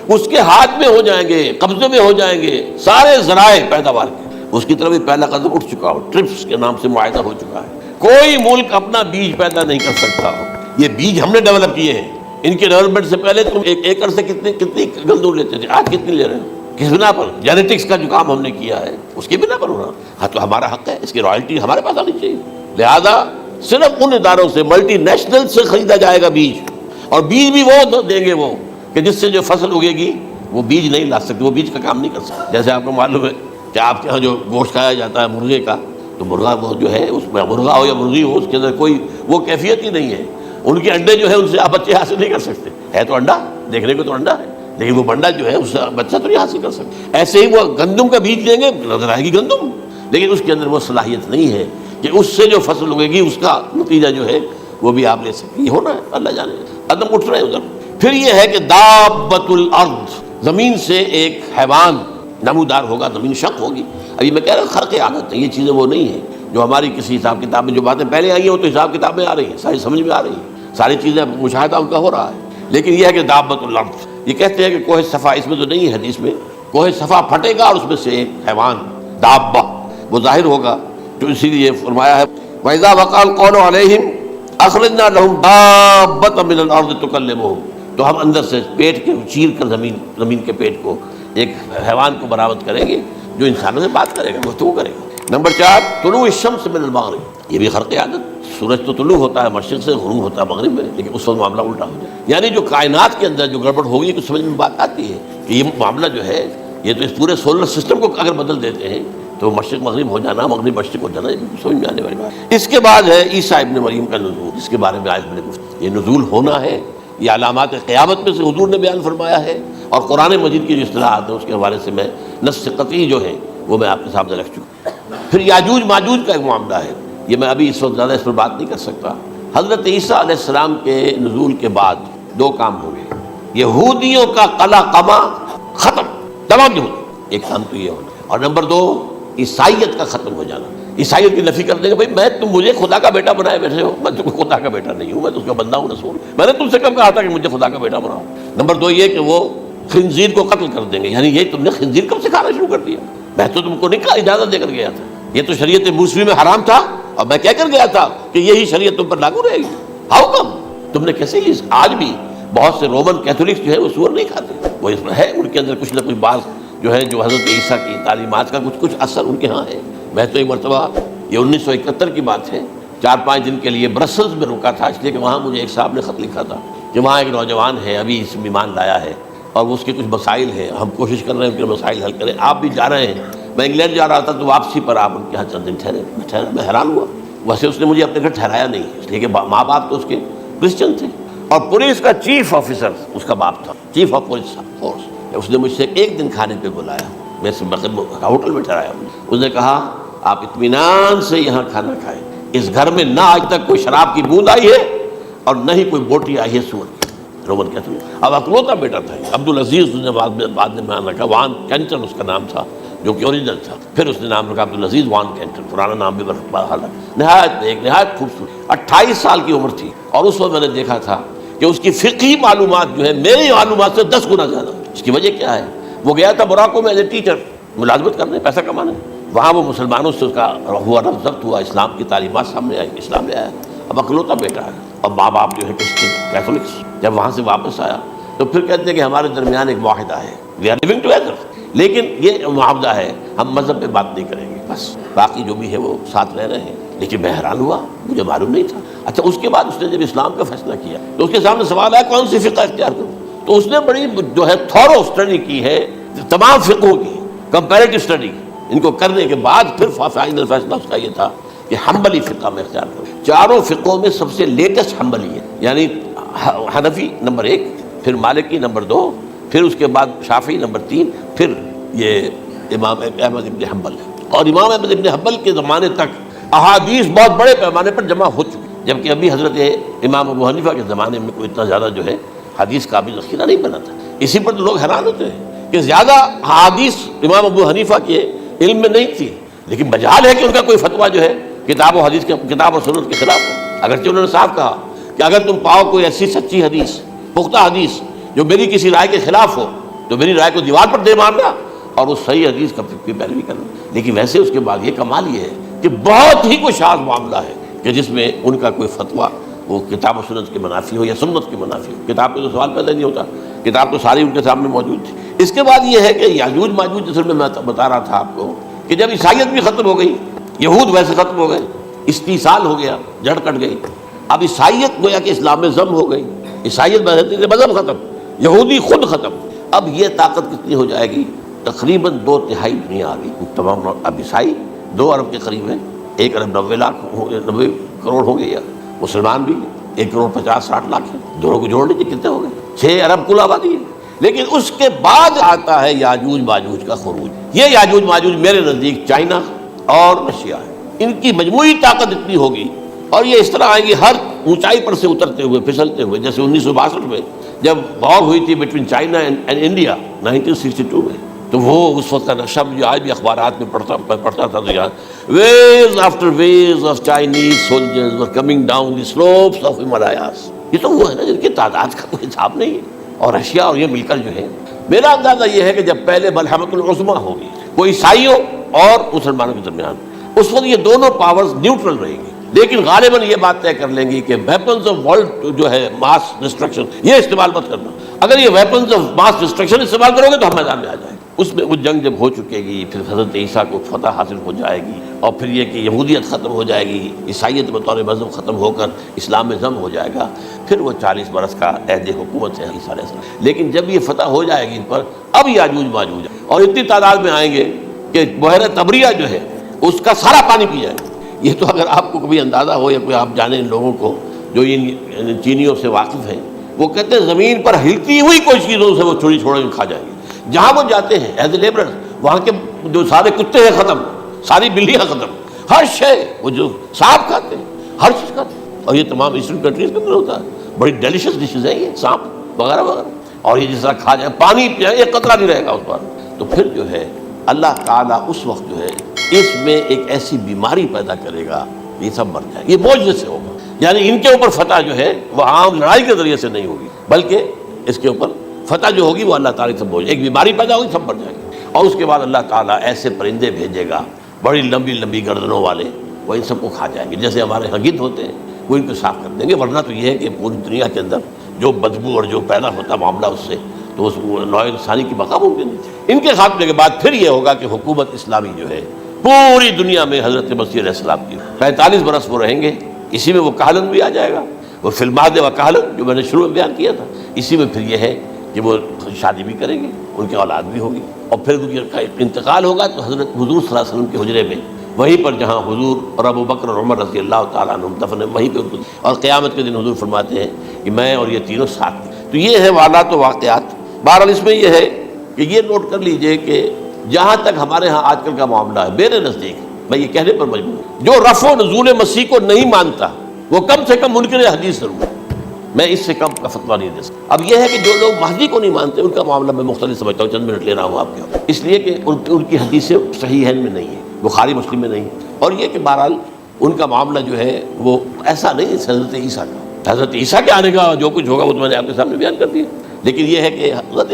اس کے ہاتھ میں ہو جائیں گے، قبضے میں ہو جائیں گے سارے ذرائع پیداوار کے. اس کی طرف بھی پہلا قدم اٹھ چکا ہو، ٹرپس کے نام سے معاہدہ ہو چکا ہے. کوئی ملک اپنا بیج پیدا نہیں کر سکتا ہو، یہ بیج ہم نے ڈیولپ کیے ہیں. ان کے ڈیولپمنٹ سے پہلے تم 1 ایکڑ سے کتنی گندم لیتے تھے، آج کتنی لے رہے ہو؟ کس بنا پر؟ جینیٹکس کا جو کام ہم نے کیا ہے اس کی بنا پر ہو رہا. ہاں تو ہمارا حق ہے، اس کی رائلٹی ہمارے پاس آنی چاہیے. لہذا صرف ان اداروں سے، ملٹی نیشنل سے خریدا جائے گا بیج، اور بیج بھی وہ دیں گے وہ کہ جس سے جو فصل اگے گی وہ بیج نہیں لا سکتے، وہ بیج کا کام نہیں کر سکتے۔ جیسے آپ کو معلوم ہے کہ آپ کے یہاں جو گوشت کھایا جاتا ہے مرغے کا، تو مرغا وہ جو ہے اس میں مرغا ہو یا مرغی ہو، اس کے اندر کوئی وہ کیفیت ہی نہیں ہے۔ ان کے انڈے جو ہے ان سے آپ بچے حاصل نہیں کر سکتے، ہے تو انڈا، دیکھنے کو تو انڈا ہے، لیکن وہ بنڈا جو ہے اس سے بچہ تو نہیں حاصل کر سکتے۔ ایسے ہی وہ گندم کا بیج لیں گے، نظر آئے گی گندم، لیکن اس کے اندر وہ صلاحیت نہیں ہے کہ اس سے جو فصل ہوگے گی اس کا نتیجہ جو ہے وہ بھی آپ لے سکیں۔ یہ ہونا ہے، اللہ جانے، قدم اٹھ رہے ہیں ادھر۔ پھر یہ ہے کہ دابۃ الارض، زمین سے ایک حیوان نمودار ہوگا، زمین شق ہوگی۔ ابھی میں کہہ رہا ہوں خرق عادت ہے، یہ چیزیں وہ نہیں ہیں جو ہماری کسی حساب کتاب میں جو باتیں پہلے آئی ہیں وہ تو حساب کتاب میں آ رہی ہیں، ساری سمجھ میں آ رہی ہیں، ساری چیزیں مشاہدہ ان کا ہو رہا ہے۔ لیکن یہ ہے کہ دابۃ الارض، یہ کہتے ہیں کہ کوہ صفا، اس میں تو نہیں ہے حدیث میں، کوہ صفا پھٹے گا اور اس میں سے ایک حیوان دابہ وہ ظاہر ہوگا، تو اسی لیے فرمایا ہے وَإِذَا وَقَعَ الْقَوْلُ عَلَيْهِمْ أَخْرَجْنَا لَهُمْ دَابَّةً مِّنَ الْأَرْضِ تُكَلِّمُهُمْ، تو ہم اندر سے پیٹ کے چیر کر زمین کے پیٹ کو ایک حیوان کو برآمد کریں گے جو انسانوں سے بات کرے گا، گفتگو کرے گا۔ نمبر 4 طلوع الشمس من المغرب، یہ بھی خرق عادت، سورج تو طلوع ہوتا ہے مشرق سے، غروب ہوتا ہے مغرب میں، لیکن اس وقت معاملہ الٹا ہو جائے، یعنی جو کائنات کے اندر جو گڑبڑ ہوگی تو سمجھ میں بات آتی ہے کہ یہ معاملہ جو ہے یہ تو اس پورے سولر سسٹم کو اگر بدل دیتے ہیں تو مشرق مغرب ہو جانا، مغرب مشرق ہو جانا، یہ سمجھ میں آنے والی بات۔ اس کے بعد ہے عیسیٰ ابن مریم کا نزول، جس کے بارے میں آج میں نے گفتگو، یہ نزول ہونا ہے، یہ علامات قیامت میں سے حضور نے بیان فرمایا ہے، اور قرآن مجید کی جو اصطلاحات ہیں اس کے حوالے سے میں نص قطعی جو ہے وہ میں آپ کے سامنے رکھ چکا ہوں۔ پھر یاجوج ماجوج کا ایک معاملہ ہے، یہ میں ابھی اس وقت زیادہ اس پر بات نہیں کر سکتا۔ حضرت عیسیٰ علیہ السلام کے نزول کے بعد 2 کام ہو گئے، یہودیوں کا قلع قمع ختم، تمام یہود، ایک کام تو یہ ہونا، اور نمبر 2 عیسائیت کا ختم ہو جانا۔ عیسائیت کی نفی کر دیں گے، بھائی تم مجھے خدا کا بیٹا بنائے بیٹھے ہو، میں تم خدا کا بیٹا نہیں ہوں، میں تو اس کا بندہ ہوں، رسول، میں نے تم سے کب کہا تھا کہ مجھے خدا کا بیٹا بناؤ۔ نمبر 2 یہ کہ وہ خنزیر کو قتل کر دیں گے، یعنی یہ تم نے خنزیر کب سے کھانا شروع کر دیا؟ میں تو تم کو نہیں کہا، اجازت دے کر گیا تھا، یہ تو شریعت موسوی میں حرام تھا اور میں کہہ کر گیا تھا کہ یہی شریعت تم پر لاگو رہے گی، ہاؤ کم تم نے کیسے لی؟ آج بھی بہت سے رومن کیتھولکس جو ہے وہ سور نہیں کھاتے، وہ اس میں ہے ان کے اندر کچھ نہ کچھ بات جو ہے جو حضرت عیسیٰ کی تعلیمات کا کچھ اثر ان کے ہاں ہے۔ میں تو ایک مرتبہ، یہ 1971 کی بات ہے، 4-5 دن کے لیے برسلز میں رکا تھا، اس لیے کہ وہاں مجھے ایک صاحب نے خط لکھا تھا کہ وہاں ایک نوجوان ہے، ابھی اس ایمان لایا ہے اور اس کے کچھ مسائل ہیں، ہم کوشش کر رہے ہیں ان کے مسائل حل کریں، آپ بھی جا رہے ہیں۔ میں انگلینڈ جا رہا تھا تو واپسی پر آپ ان کے یہاں چند دن ٹھہرے، میں حیران ہوا، ویسے اس نے مجھے اپنے گھر ٹھہرایا نہیں، اس لیے کہ ماں باپ تو اس کے کرسچن تھے، اور پولیس کا چیف آفیسر اس کا باپ تھا، چیف آف پولیس فورس۔ اس نے مجھ سے 1 دن کھانے پہ بلایا، میں ہوٹل میں ٹھہرایا، اس نے کہا آپ اطمینان سے یہاں کھانا کھائیں، اس گھر میں نہ آج تک کوئی شراب کی بوند آئی ہے اور نہ ہی کوئی بوٹی آئی ہے سور کی۔ رومن کیتھولک، اب اکلوتا بیٹا تھا عبدالعزیز، اس نے بعد میں نام رکھا، وان کینٹن اس کا نام تھا جو کہ اوریجنل تھا، پھر اس نے نام رکھا عبدالعزیز وان کینٹن، پرانا نام بھی بہرحال نہایت خوبصورت، 28 سال کی عمر تھی، اور اس وقت میں نے دیکھا تھا کہ اس کی فقہی معلومات جو ہے میری معلومات سے 10 گنا زیادہ۔ اس کی وجہ کیا ہے؟ وہ گیا تھا موراکو میں ایز اے ٹیچر، ملازمت کرنے، پیسہ کمانے، وہاں وہ مسلمانوں سے اس کا ہوا رفت ضبط ہوا، اسلام کی تعلیمات سامنے آئی، اسلام لے آیا، اب اکلوتا بیٹا ہے، اور ماں باپ جو ہے کرسچن کیتھولکس۔ جب وہاں سے واپس آیا تو پھر کہتے ہیں کہ ہمارے درمیان ایک معاہدہ ہے، وی آر لیونگ ٹوگیدر، لیکن یہ معاہدہ ہے ہم مذہب پہ بات نہیں کریں گے، بس باقی جو بھی ہے وہ ساتھ رہ رہے ہیں۔ لیکن میں حیران ہوا، مجھے معلوم نہیں تھا۔ اچھا، اس کے بعد اس نے جب اسلام کا فیصلہ کیا تو اس کے سامنے سوال آیا کون سی فقہ اختیار کروں، تو اس نے بڑی جو ہے تھورو اسٹڈی کی ہے تمام فقہوں کی، کمپیریٹو اسٹڈی، ان کو کرنے کے بعد پھر فائنل فیصلہ اس کا یہ تھا کہ حنبلی فقہ میں اختیار کرو۔ 4 فقہوں میں سب سے لیٹسٹ حنبلی ہے، یعنی حنفی نمبر 1، پھر مالکی نمبر 2، پھر اس کے بعد شافعی نمبر 3، پھر یہ امام احمد ابن حنبل ہے۔ اور امام احمد ابن حنبل کے زمانے تک احادیث بہت بڑے پیمانے پر جمع ہو چکی، جبکہ ابھی حضرت امام ابو حنیفہ کے زمانے میں کوئی اتنا زیادہ جو ہے حدیث کا بھی ذخیرہ نہیں بنا تھا۔ اسی پر تو لوگ حیران ہوتے ہیں کہ زیادہ حدیث امام ابو حنیفہ کے علم میں نہیں تھی، لیکن مجال ہے کہ ان کا کوئی فتویٰ جو ہے کتاب و حدیث کے، کتاب اور سنت کے خلاف ہو، اگرچہ انہوں نے صاف کہا کہ اگر تم پاؤ کوئی ایسی سچی حدیث، پختہ حدیث جو میری کسی رائے کے خلاف ہو تو میری رائے کو دیوار پر دے مارنا اور اس صحیح حدیث کا پیروی کرنا۔ لیکن ویسے اس کے بعد یہ کمال یہ ہے کہ بہت ہی کوئی شاذ معاملہ ہے کہ جس میں ان کا کوئی فتویٰ وہ کتاب و سنت کے منافی ہو یا سنت کے منافی ہو۔ کتاب پہ تو سوال پیدا نہیں ہوتا، کتاب تو ساری ان کے سامنے موجود تھی۔ اس کے بعد یہ ہے کہ یاجوج ماجوج، جس میں بتا رہا تھا آپ کو کہ جب عیسائیت بھی ختم ہو گئی، یہود ویسے ختم ہو گئے، استیصال ہو گیا، جڑ کٹ گئی، اب عیسائیت گویا کہ اسلام میں ضم ہو گئی، عیسائیت مذہب ختم، یہودی خود ختم، اب یہ طاقت کتنی ہو جائے گی؟ تقریباً 2/3 دنیا آ گئی، تمام اب عیسائی 2 ارب کے قریب ہیں، 1 ارب 90 کروڑ ہو گئے، یا مسلمان بھی 1 کروڑ 50-60 لاکھ ہیں، دونوں کو جوڑ لیجیے کتنے ہو گئے؟ 6 ارب کل آبادی ہے۔ لیکن اس کے بعد آتا ہے یاجوج ماجوج کا خروج۔ یہ یاجوج ماجوج میرے نزدیک چائنا اور رشیا ہے، ان کی مجموعی طاقت اتنی ہوگی، اور یہ اس طرح آئیں گے ہر اونچائی پر سے اترتے ہوئے، پھسلتے ہوئے، جیسے 1962 میں جب وار ہوئی تھی بٹوین چائنا اینڈ انڈیا 1962 میں، تو وہ اس وقت کا نقشہ مجھے آج بھی اخبارات میں پڑھتا تھا، تو یہاں waves after waves of Chinese soldiers were coming down the slopes of Himalayas. یہ تو وہ ہے نا جن کی تعداد کا کوئی حساب نہیں ہے، اور رشیا اور یہ مل کر جو ہے، میرا اندازہ یہ ہے کہ جب پہلے ملحمۃ العظمیٰ ہوگی وہ عیسائیوں اور مسلمانوں کے درمیان، اس وقت یہ دونوں پاورز نیوٹرل رہیں گی، لیکن غالباً یہ بات طے کر لیں گی کہ ویپنز آف ورلڈ جو ہے ماس ڈسٹرکشن، یہ استعمال مت کرنا۔ اگر یہ ویپنز آف ماس ڈسٹرکشن استعمال کرو گے تو ہم میدان میں آ جائیں گے۔ اس میں وہ جنگ جب ہو چکے گی، پھر حضرت عیسیٰ کو فتح حاصل ہو جائے گی، اور پھر یہ کہ یہودیت ختم ہو جائے گی، عیسائیت بطور مذہب ختم ہو کر اسلام میں ضم ہو جائے گا، پھر وہ 40 برس کا عہد حکومت ہے عیسیٰ علیہ السلام۔ لیکن جب یہ فتح ہو جائے گی ان پر، اب یاجوج ماجوج اور اتنی تعداد میں آئیں گے کہ بحیرہ طبریہ جو ہے اس کا سارا پانی پی جائے گا۔ یہ تو اگر آپ کو کبھی اندازہ ہو یا کوئی آپ جانیں ان لوگوں کو جو ان چینیوں سے واقف ہیں، وہ کہتے ہیں زمین پر ہلتی ہوئی کوئی چیزوں سے وہ چھوڑی چھوڑے کھا جائیں گے۔ جہاں وہ جاتے ہیں ایز اے لیبرر، وہاں کے جو سارے کتے ہیں ختم، ساری بلیاں ختم، ہر شے، وہ جو سانپ کھاتے ہیں، ہر چیز کھاتے ہیں، اور یہ تمام ایسٹرن کنٹریز کے اندر ہوتا ہے، بڑی ڈیلیشس ڈشز ہیں یہ سانپ وغیرہ وغیرہ، اور یہ جس طرح کھا جائے، پانی پی جائے، ایک قطرہ نہیں رہے گا اس پر۔ تو پھر جو ہے اللہ تعالیٰ اس وقت جو ہے اس میں ایک ایسی بیماری پیدا کرے گا، یہ سب مر جائے، یہ معجزے سے ہوگا۔ یعنی ان کے اوپر فتح جو ہے وہ عام لڑائی کے ذریعے سے نہیں ہوگی، بلکہ اس کے اوپر فتح جو ہوگی وہ اللہ تعالیٰ سے بوجھ، ایک بیماری پیدا ہوگی، سب مر جائیں گے، اور اس کے بعد اللہ تعالیٰ ایسے پرندے بھیجے گا بڑی لمبی لمبی گردنوں والے، وہ ان سب کو کھا جائیں گے، جیسے ہمارے گدھ ہوتے ہیں وہ ان کو صاف کر دیں گے۔ ورنہ تو یہ ہے کہ پوری دنیا کے اندر جو بدبو اور جو پیدا ہوتا معاملہ اس سے، تو اس نوع انسانی کی بقا ممکن نہیں تھی۔ ان کے خاتمے کے بعد پھر یہ ہوگا کہ حکومت اسلامی جو ہے پوری دنیا میں حضرت مسیح علیہ السلام کی 45 برس وہ رہیں گے، اسی میں وہ کہلن بھی آ جائے گا، وہ فی المہد و کہلن جو میں نے شروع میں بیان کیا تھا، اسی میں پھر یہ ہے کہ وہ شادی بھی کریں گے، ان کی اولاد بھی ہوگی، اور پھر ان کا انتقال ہوگا تو حضرت حضور صلی اللہ علیہ وسلم کے حجرے میں، وہیں پر جہاں حضور اور ابو بکر اور عمر رضی اللہ تعالیٰ عنہم دفن ہیں، وہیں پہ ان کو، اور قیامت کے دن حضور فرماتے ہیں کہ میں اور یہ تینوں ساتھ ہیں۔ تو یہ ہے والات و واقعات۔ بہرحال اس میں یہ ہے کہ یہ نوٹ کر لیجئے کہ جہاں تک ہمارے ہاں آج کل کا معاملہ ہے، میرے نزدیک میں یہ کہنے پر مجبور ہوں، جو رفع و نزول مسیح کو نہیں مانتا وہ کم سے کم منکر حدیث ضرور ہے، میں اس سے کم کا فتویٰ نہیں دے سکتا۔ اب یہ ہے کہ جو لوگ مہدی کو نہیں مانتے ان کا معاملہ میں مختلف سمجھتا ہوں، چند منٹ لے رہا ہوں آپ کے، اس لیے کہ ان کی حدیثیں صحیحین میں نہیں ہیں، بخاری مسلم میں نہیں ہیں، اور یہ کہ بہرحال ان کا معاملہ جو ہے وہ ایسا نہیں ہے حضرت عیسیٰ کا، حضرت عیسیٰ کے آنے کا جو کچھ ہوگا وہ تو میں نے آپ کے سامنے بیان کر دیا، لیکن یہ ہے کہ حضرت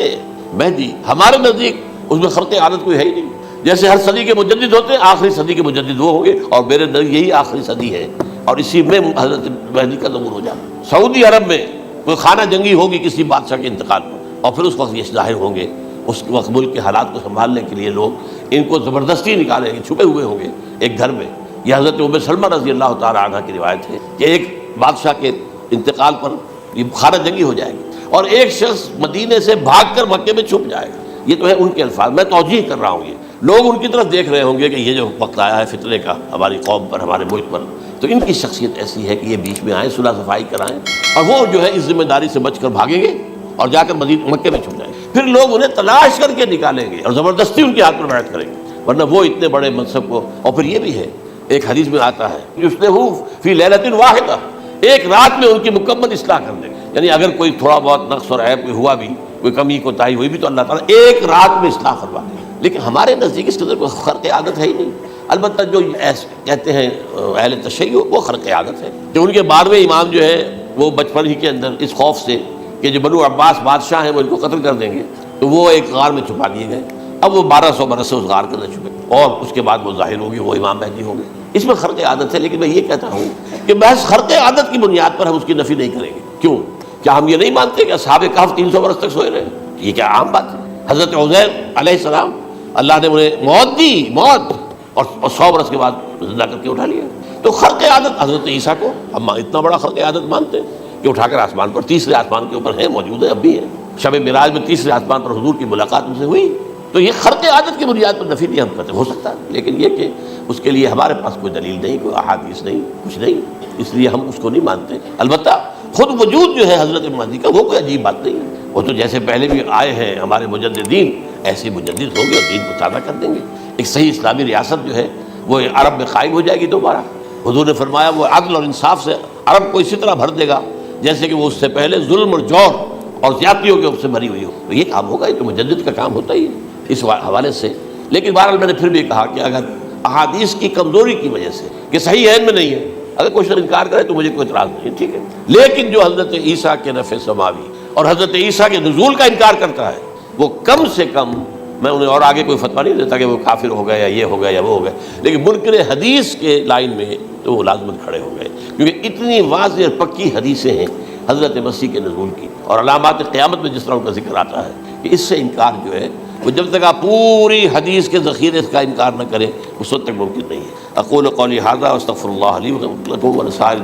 مہدی ہمارے نزدیک اس میں خرق عادت کوئی ہے ہی نہیں، جیسے ہر صدی کے مجدد ہوتے ہیں، آخری صدی کے مجدد وہ ہوں گے، اور میرے نزدیک یہی آخری صدی ہے، اور اسی میں حضرت مہدی کا ظہور ہو جانا۔ سعودی عرب میں کوئی خانہ جنگی ہوگی کسی بادشاہ کے انتقال پر، اور پھر اس وقت یہ ظاہر ہوں گے، اس وقت ملک کے حالات کو سنبھالنے کے لیے لوگ ان کو زبردستی نکالیں گے، چھپے ہوئے ہوں گے ایک گھر میں۔ یہ حضرت ام سلمہ رضی اللہ تعالیٰ عنہ کی روایت ہے کہ ایک بادشاہ کے انتقال پر یہ خانہ جنگی ہو جائے گی، اور ایک شخص مدینے سے بھاگ کر مکے میں چھپ جائے گا۔ یہ تو ہے ان کے الفاظ، میں توجیہ کر رہا ہوں، یہ لوگ ان کی طرف دیکھ رہے ہوں گے کہ یہ جو وقت آیا ہے فتنے کا ہماری قوم پر، ہمارے ملک پر، تو ان کی شخصیت ایسی ہے کہ یہ بیچ میں آئیں، صلح صفائی کرائیں، اور وہ جو ہے اس ذمہ داری سے بچ کر بھاگیں گے اور جا کر مکے میں چھپ جائیں گے، پھر لوگ انہیں تلاش کر کے نکالیں گے اور زبردستی ان کے ہاتھ پر بیعت کریں گے، ورنہ وہ اتنے بڑے منصب کو۔ اور پھر یہ بھی ہے، ایک حدیث میں آتا ہے یصلحوا فی لیلۃ واحدہ، ایک رات میں ان کی مکمل اصلاح کر دیں گے، یعنی اگر کوئی تھوڑا بہت نقص اور عیب ہوا بھی، کوئی کمی کوتاہی ہوئی بھی، تو اللہ تعالیٰ ایک رات میں اصلاح کروا دیں گے۔ لیکن ہمارے نزدیک اس کے اندر کوئی خرق عادت ہے ہی نہیں، البتہ جو کہتے ہیں اہل تشیع وہ خرق عادت ہے کہ ان کے 12ویں امام جو ہے وہ بچپن ہی کے اندر اس خوف سے کہ جو بنو عباس بادشاہ ہیں وہ ان کو قتل کر دیں گے، تو وہ ایک غار میں چھپا لیے گئے، اب وہ 1200 برس سے اس غار کے اندر چھپے، اور اس کے بعد وہ ظاہر ہوگی، وہ امام مہدی ہوں گے۔ اس میں خرق عادت ہے، لیکن میں یہ کہتا ہوں کہ محض خرق عادت کی بنیاد پر ہم اس کی نفی نہیں کریں گے۔ کیوں؟ کیا ہم یہ نہیں مانتے کہ اصحاب کہف 300 برس تک سوئے رہے؟ یہ کیا عام بات ہے؟ حضرت عزیر علیہ السلام اللہ نے انہیں موت دی، موت، اور 100 برس کے بعد زندہ کر کے اٹھا لیا۔ تو خرق عادت حضرت عیسیٰ کو ہم اتنا بڑا خرق عادت مانتے ہیں کہ اٹھا کر آسمان پر تیسرے آسمان کے اوپر ہیں، موجود ہے، اب بھی ہیں۔ شب معراج میں تیسرے آسمان پر حضور کی ملاقات ان سے ہوئی، تو یہ خرق عادت کی بنیاد پر نفی نہیں ہم کہتے، ہو سکتا ہے، لیکن یہ کہ اس کے لیے ہمارے پاس کوئی دلیل نہیں، کوئی احادیث نہیں، کچھ نہیں، اس لیے ہم اس کو نہیں مانتے۔ البتہ خود وجود جو ہے حضرت مہدی کا، وہ کوئی عجیب بات نہیں ہے، وہ تو جیسے پہلے بھی آئے ہیں ہمارے مجددین، ایسے مجدد ہوں گے اور دین کو تازہ کر دیں گے۔ ایک صحیح اسلامی ریاست جو ہے وہ عرب میں قائم ہو جائے گی دوبارہ۔ حضور نے فرمایا وہ عدل اور انصاف سے عرب کو اسی طرح بھر دے گا جیسے کہ وہ اس سے پہلے ظلم اور جور اور زیادتیوں کے سے بھری ہوئی ہو۔ تو یہ کام ہوگا، یہ تو مجدد کا کام ہوتا ہی ہے اس حوالے سے۔ لیکن بہرحال میں نے پھر بھی کہا کہ اگر احادیث کی کمزوری کی وجہ سے کہ صحیح عین میں نہیں ہے، اگر کوئی شخص انکار کرے تو مجھے کوئی اعتراض نہیں، ٹھیک ہے، لیکن جو حضرت عیسیٰ کے رفع سماوی اور حضرت عیسیٰ کے نزول کا انکار کرتا ہے، وہ کم سے کم، میں انہیں اور آگے کوئی فتویٰ نہیں دیتا کہ وہ کافر ہو گئے یا یہ ہو گیا یا وہ ہو گئے، لیکن منکر حدیث کے لائن میں تو وہ لازمت کھڑے ہو گئے، کیونکہ اتنی واضح اور پکی حدیثیں ہیں حضرت مسیح کے نزول کی، اور علامات قیامت میں جس طرح ان کا ذکر آتا ہے کہ اس سے انکار جو ہے وہ جب تک آپ پوری حدیث کے ذخیرے کا انکار نہ کریں اس وقت تک ممکن نہیں ہے۔ اقول قولی ھذا واستغفر اللہ لی ولکم ولسائر